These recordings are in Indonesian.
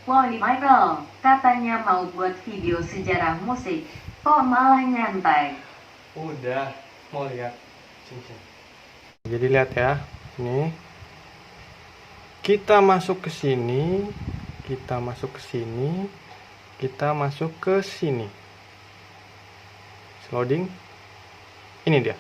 Woi Michael, katanya mau buat video sejarah musik, kok malah nyantai? Udah, mau lihat. Cincin. Jadi lihat ya, ini kita masuk ke sini, kita masuk ke sini, kita masuk ke sini. Loading. Ini dia.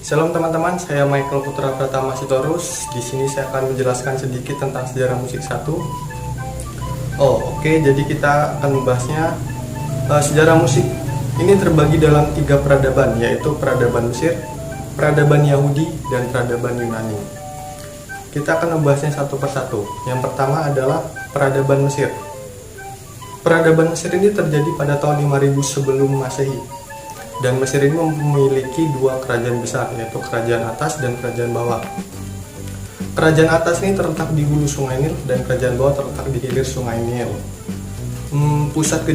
Shalom teman-teman, saya Michael Putra Pratama Sitorus. Di sini saya akan menjelaskan sedikit tentang sejarah musik 1. Jadi kita akan membahasnya sejarah musik. Ini terbagi dalam 3 peradaban, yaitu peradaban Mesir, peradaban Yahudi, dan peradaban Yunani. Kita akan membahasnya satu persatu. Yang pertama adalah peradaban Mesir. Peradaban Mesir ini terjadi pada tahun 5000 sebelum Masehi. Dan Mesir ini memiliki 2 kerajaan besar, yaitu kerajaan atas dan kerajaan bawah. Kerajaan atas ini terletak di hulu Sungai Nil dan kerajaan bawah terletak di hilir Sungai Nil. Pusat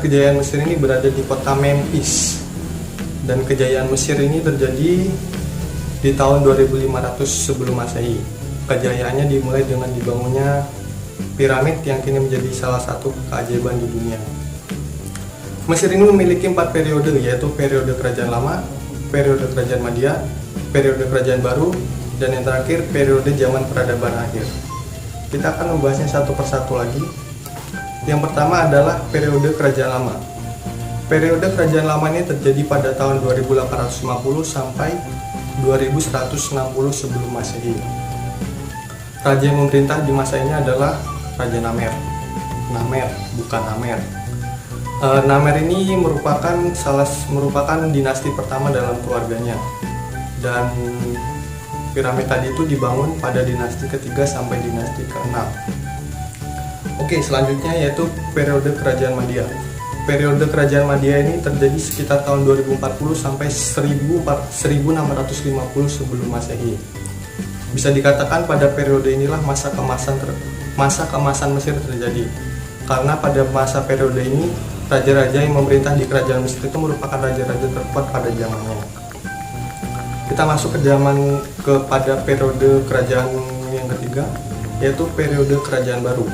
kejayaan Mesir ini berada di kota Memphis. Dan kejayaan Mesir ini terjadi di tahun 2500 sebelum Masehi. Kejayaannya dimulai dengan dibangunnya piramid yang kini menjadi salah satu keajaiban di dunia. Mesir ini memiliki 4 periode, yaitu periode kerajaan lama, periode kerajaan Madia, periode kerajaan baru, dan yang terakhir periode zaman peradaban akhir. Kita akan membahasnya satu persatu lagi. Yang pertama adalah periode kerajaan lama. Periode kerajaan lama ini terjadi pada tahun 2850 sampai 2160 sebelum Masehi. Raja yang memerintah di masa ini adalah Raja Namer. Bukan Amer. Namer ini merupakan dinasti pertama dalam keluarganya. Dan piramid tadi itu dibangun pada dinasti ketiga sampai dinasti ke-6. Selanjutnya yaitu periode kerajaan Madia. Periode kerajaan Madia ini terjadi sekitar tahun 2040 sampai 1650 sebelum Masehi. Bisa dikatakan pada periode inilah masa keemasan Mesir terjadi. Karena pada masa periode ini raja-raja yang memerintah di kerajaan Mesir itu merupakan raja-raja terkuat pada zamannya. Kita masuk kepada periode kerajaan yang ketiga, yaitu periode kerajaan baru.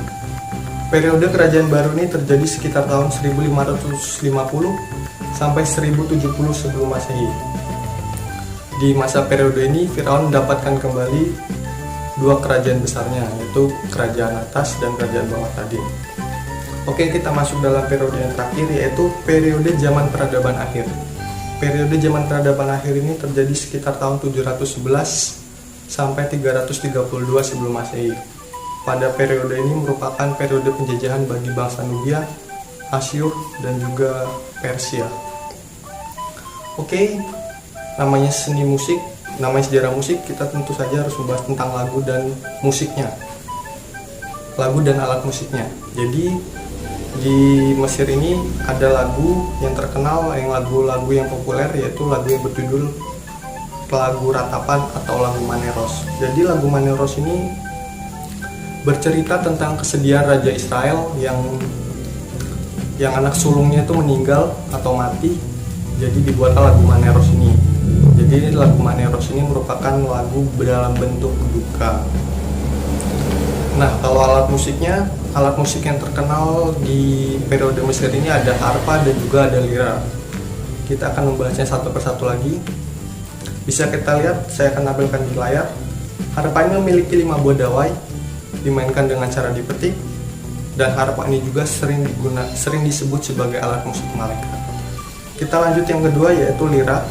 Periode kerajaan baru ini terjadi sekitar tahun 1550 sampai 1070 sebelum Masehi. Di masa periode ini Firaun mendapatkan kembali 2 kerajaan besarnya, yaitu kerajaan atas dan kerajaan bawah tadi. Kita masuk dalam periode yang terakhir, yaitu periode zaman peradaban akhir. Periode zaman peradaban akhir ini terjadi sekitar tahun 711 sampai 332 sebelum Masehi. Pada periode ini merupakan periode penjajahan bagi bangsa Nubia, Asyur, dan juga Persia. Namanya seni musik, namanya sejarah musik, kita tentu saja harus membahas tentang lagu dan musiknya. Lagu dan alat musiknya. Jadi di Mesir ini ada lagu yang terkenal, lagu-lagu yang populer, yaitu lagu yang berjudul lagu ratapan atau lagu Maneros. Jadi lagu Maneros ini bercerita tentang kesedihan Raja Israel yang anak sulungnya itu meninggal atau mati. Jadi dibuatlah lagu Maneros ini. Jadi lagu Maneros ini merupakan lagu dalam bentuk duka. Nah, kalau alat musik yang terkenal di periode Mesir ini ada harpa dan juga ada lira. Kita akan membahasnya satu persatu lagi. Bisa kita lihat, saya akan tampilkan di layar. Harpa ini memiliki 5 buah dawai, dimainkan dengan cara dipetik, dan harpa ini juga sering disebut sebagai alat musik malaikat. Kita lanjut yang kedua, yaitu lira.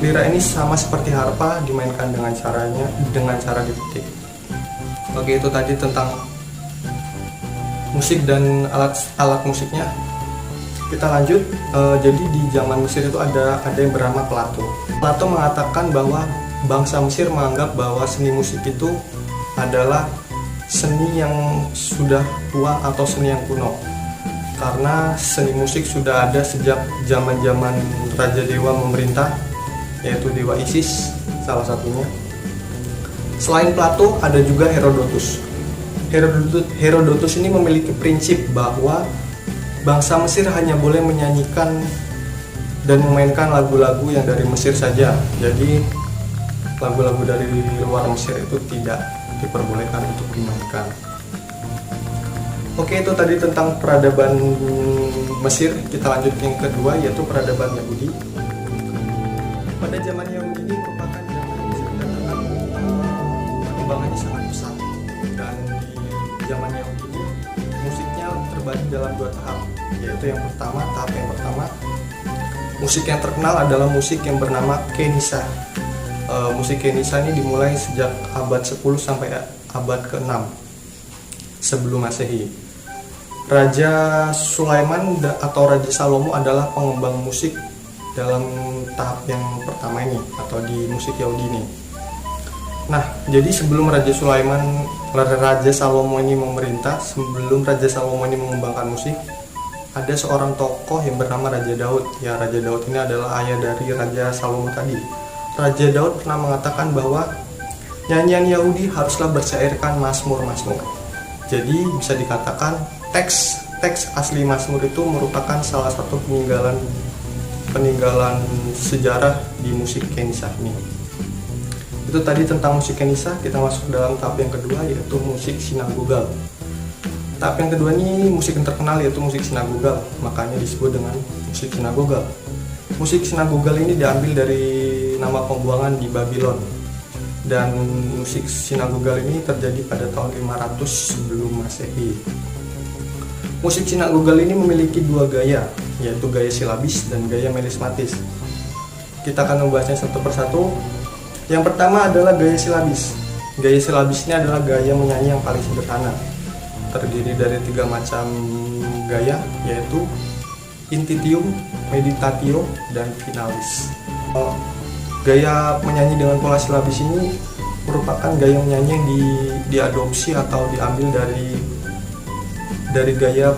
Lira ini sama seperti harpa, dimainkan dengan cara dipetik. Itu tadi tentang musik dan alat musiknya. Kita lanjut. Jadi di zaman Mesir itu ada yang bernama Plato. Plato mengatakan bahwa bangsa Mesir menganggap bahwa seni musik itu adalah seni yang sudah tua atau seni yang kuno. Karena seni musik sudah ada sejak zaman-zaman Raja Dewa memerintah, yaitu Dewa Isis salah satunya. Selain Plato ada juga Herodotus. Herodotus ini memiliki prinsip bahwa bangsa Mesir hanya boleh menyanyikan dan memainkan lagu-lagu yang dari Mesir saja. Jadi lagu-lagu dari luar Mesir itu tidak diperbolehkan untuk dimainkan. Oke, itu tadi tentang peradaban Mesir. Kita lanjut ke yang kedua, yaitu peradaban Yahudi. Pada zaman Yahudi ini merupakan zaman yang bisa dikatakan perkembangannya sangat pesat. Dan di zaman Yahudi ini musiknya terbagi dalam dua tahap, yaitu tahap yang pertama, musik yang terkenal adalah musik yang bernama Kenisa. Musik Kenisa ini dimulai sejak abad 10 sampai abad ke-6 sebelum Masehi. Raja Sulaiman atau Raja Salomo adalah pengembang musik dalam tahap yang pertama ini, atau di musik Yahudi ini. Nah, jadi sebelum Raja Salomo ini memerintah, sebelum Raja Salomo ini mengembangkan musik, ada seorang tokoh yang bernama Raja Daud. Ya, Raja Daud ini adalah ayah dari Raja Salomo tadi. Raja Daud pernah mengatakan bahwa nyanyian Yahudi haruslah bercairkan mazmur-mazmur. Jadi bisa dikatakan teks asli mazmur itu merupakan salah satu peninggalan sejarah di musik Kenisa ini. Itu tadi tentang musik Kenisa. Kita masuk dalam tahap yang kedua, yaitu musik sinagogal. Tahap yang kedua ini musik yang terkenal, yaitu musik sinagogal, makanya disebut dengan musik sinagogal. Musik sinagogal ini diambil dari nama pembuangan di Babylon, dan musik sinagogal ini terjadi pada tahun 500 sebelum Masehi. Musik sinagogal ini memiliki dua gaya, yaitu gaya silabis dan gaya melismatis. Kita akan membahasnya satu persatu. Yang pertama adalah gaya silabis. Gaya silabis ini adalah gaya menyanyi yang paling sederhana, terdiri dari 3 macam gaya, yaitu intitium, meditatio, dan finalis. Gaya menyanyi dengan pola silabis ini merupakan gaya menyanyi yang diadopsi atau diambil dari gaya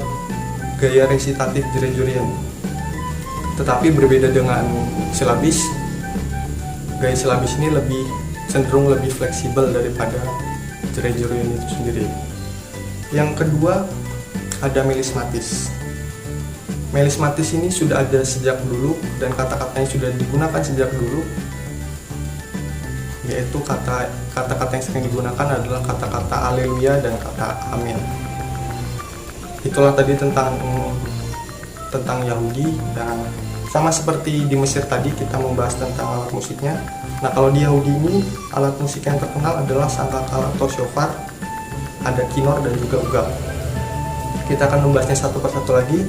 resitatif Gregorian. Tetapi berbeda dengan silabis, gaya silabis ini cenderung lebih fleksibel daripada Gregorian itu sendiri. Yang kedua ada melismatis. Melismatis ini sudah ada sejak dulu dan kata-katanya sudah digunakan sejak dulu, yaitu kata-kata yang sering digunakan adalah kata-kata Alleluia dan kata Amin. Itulah tadi tentang Yahudi, dan sama seperti di Mesir tadi kita membahas tentang alat musiknya. Nah, kalau di Yahudi ini alat musik yang terkenal adalah sangkakala atau shofar, ada kinor dan juga ugap. Kita akan membahasnya satu persatu lagi.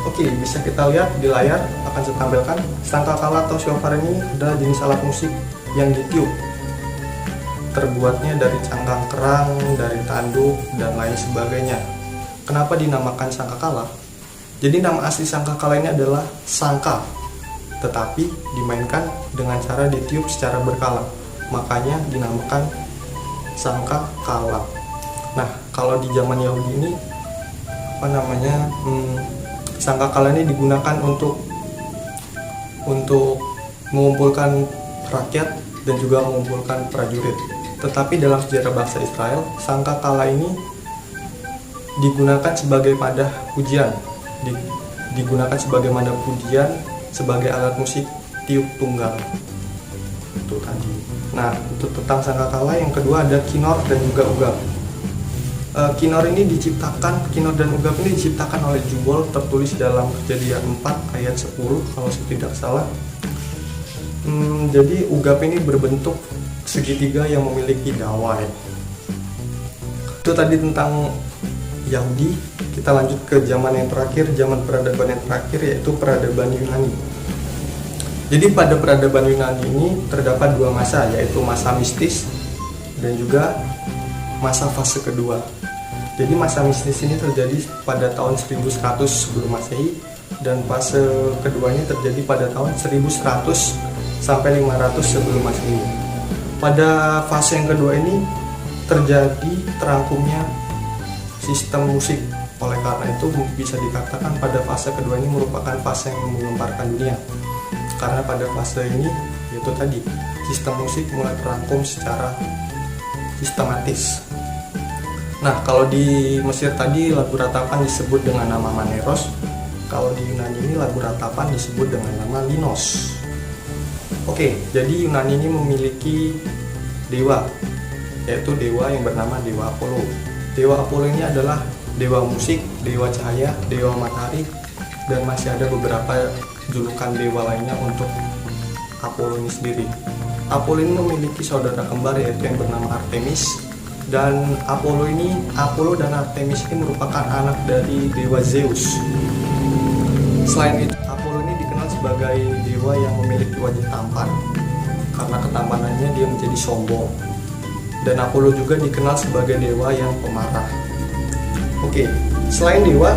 Oke, bisa kita lihat di layar, akan saya tampilkan. Sangkakala atau shofar ini adalah jenis alat musik yang ditiup. Terbuatnya dari cangkang kerang, dari tanduk, dan lain sebagainya. Kenapa dinamakan sangkakala? Jadi nama asli sangkakala ini adalah sangka, tetapi dimainkan dengan cara ditiup secara berkala. Makanya dinamakan sangkakala. Nah, kalau di zaman Yahudi ini sangkakala ini digunakan untuk mengumpulkan rakyat dan juga mengumpulkan prajurit. Tetapi dalam sejarah bangsa Israel, sangkakala ini digunakan sebagai madah pujian, sebagai alat musik tiup tunggal. Itu tadi. Nah, untuk tentang sangkakala yang kedua ada kinor dan juga ugap. Kinor dan ugap ini diciptakan oleh Jubal, tertulis dalam Kejadian 4 ayat 10 kalau saya tidak salah. Jadi ugap ini berbentuk segitiga yang memiliki dawai. Itu tadi tentang Yahudi. Kita lanjut ke zaman yang terakhir, zaman peradaban yang terakhir, yaitu peradaban Yunani. Jadi pada peradaban Yunani ini terdapat 2 masa, yaitu masa mistis dan juga masa fase kedua. Jadi masa mistis ini terjadi pada tahun 1100 sebelum Masehi, dan fase keduanya terjadi pada tahun 1100 sampai 500 sebelum Masehi. Pada fase yang kedua ini terjadi terangkumnya sistem musik. Oleh karena itu bisa dikatakan pada fase kedua ini merupakan fase yang menggemparkan dunia. Karena pada fase ini yaitu tadi sistem musik mulai terangkum secara sistematis. Nah, kalau di Mesir tadi lagu ratapan disebut dengan nama Maneros, kalau di Yunani ini lagu ratapan disebut dengan nama Linos. Oke, jadi Yunani ini memiliki dewa, yaitu dewa yang bernama Dewa Apollo. Dewa Apollo ini adalah dewa musik, dewa cahaya, dewa matahari, dan masih ada beberapa julukan dewa lainnya untuk Apollo ini sendiri. Apollo ini memiliki saudara kembar yaitu yang bernama Artemis, dan Apollo dan Artemis ini merupakan anak dari dewa Zeus. Selain itu, Apollo ini dikenal sebagai dewa yang memiliki wajah tampan karena ketampanannya dia menjadi sombong. Dan Apollo juga dikenal sebagai dewa yang pemarah. Oke, selain dewa,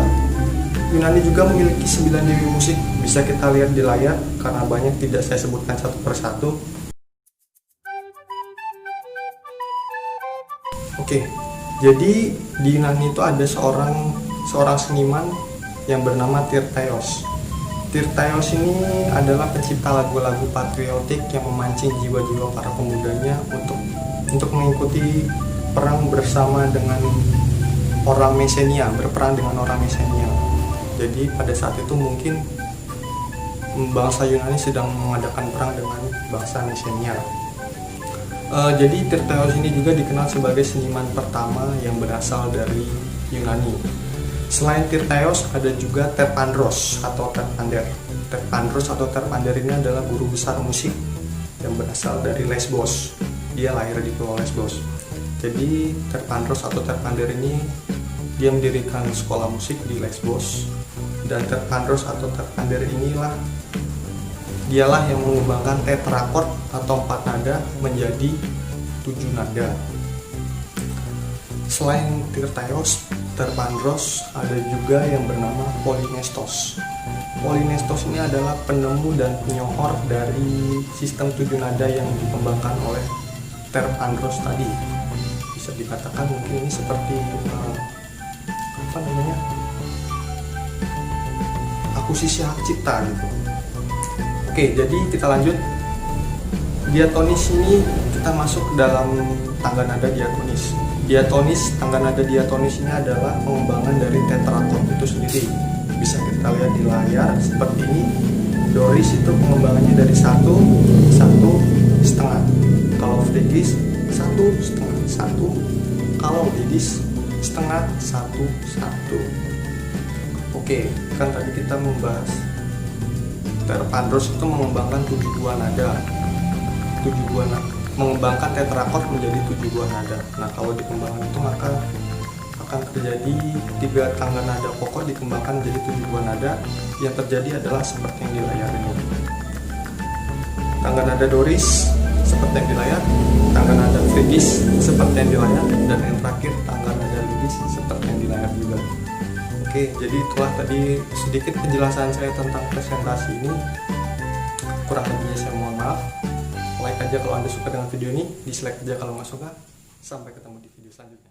Yunani juga memiliki 9 dewi musik. Bisa kita lihat di layar karena banyak tidak saya sebutkan satu persatu. Oke, jadi di Yunani itu ada seorang seniman yang bernama Tirtaios. Tirtaios ini adalah pencipta lagu-lagu patriotik yang memancing jiwa-jiwa para pemudanya untuk mengikuti perang bersama dengan orang Mesenia, berperang dengan orang Mesenia. Jadi pada saat itu mungkin bangsa Yunani sedang mengadakan perang dengan bangsa Mesenia. Jadi Tirtaios ini juga dikenal sebagai seniman pertama yang berasal dari Yunani. Selain Tirtaios ada juga Terpandros atau Terpander. Terpandros atau Terpander ini adalah guru besar musik yang berasal dari Lesbos. Dia lahir di Pulau Lesbos. Jadi Terpandros atau Terpander ini dia mendirikan sekolah musik di Lesbos, dan Terpandros atau Terpander dialah yang mengembangkan tetrakord atau 4 nada menjadi 7 nada. Selain Tirtaios, Terpandros ada juga yang bernama Polynestos. Polynestos ini adalah penemu dan penyohor dari sistem 7 nada yang dikembangkan oleh Terpandros tadi. Bisa dikatakan mungkin ini seperti akuisisi hak cipta gitu. Oke, jadi kita lanjut. Diatonis ini kita masuk ke dalam tangga nada diatonis. Tangga nada diatonis ini adalah pengembangan dari tetrakord itu sendiri. Bisa kita lihat di layar seperti ini. Doris itu pengembangannya dari 1, 1,5. Kalau frigis 1,5, 1. Kalau didis 0,5, 1. Oke, kan tadi kita membahas Terpandros itu mengembangkan 7 buah nada. Mengembangkan tetrakord menjadi 7 buah nada. Nah, kalau dikembangkan itu maka akan terjadi 3 tangga nada pokok dikembangkan menjadi 7 buah nada. Yang terjadi adalah seperti yang di layar ini. Tangga nada Doris seperti yang di layar, tangga nada frigis seperti yang di layar, dan yang terakhir tangga nada lidis seperti yang di layar juga. Oke, jadi itulah tadi sedikit penjelasan saya tentang presentasi ini. Kurang lebihnya saya mohon maaf. Like aja kalau Anda suka dengan video ini, dislike aja kalau nggak suka. Sampai ketemu di video selanjutnya.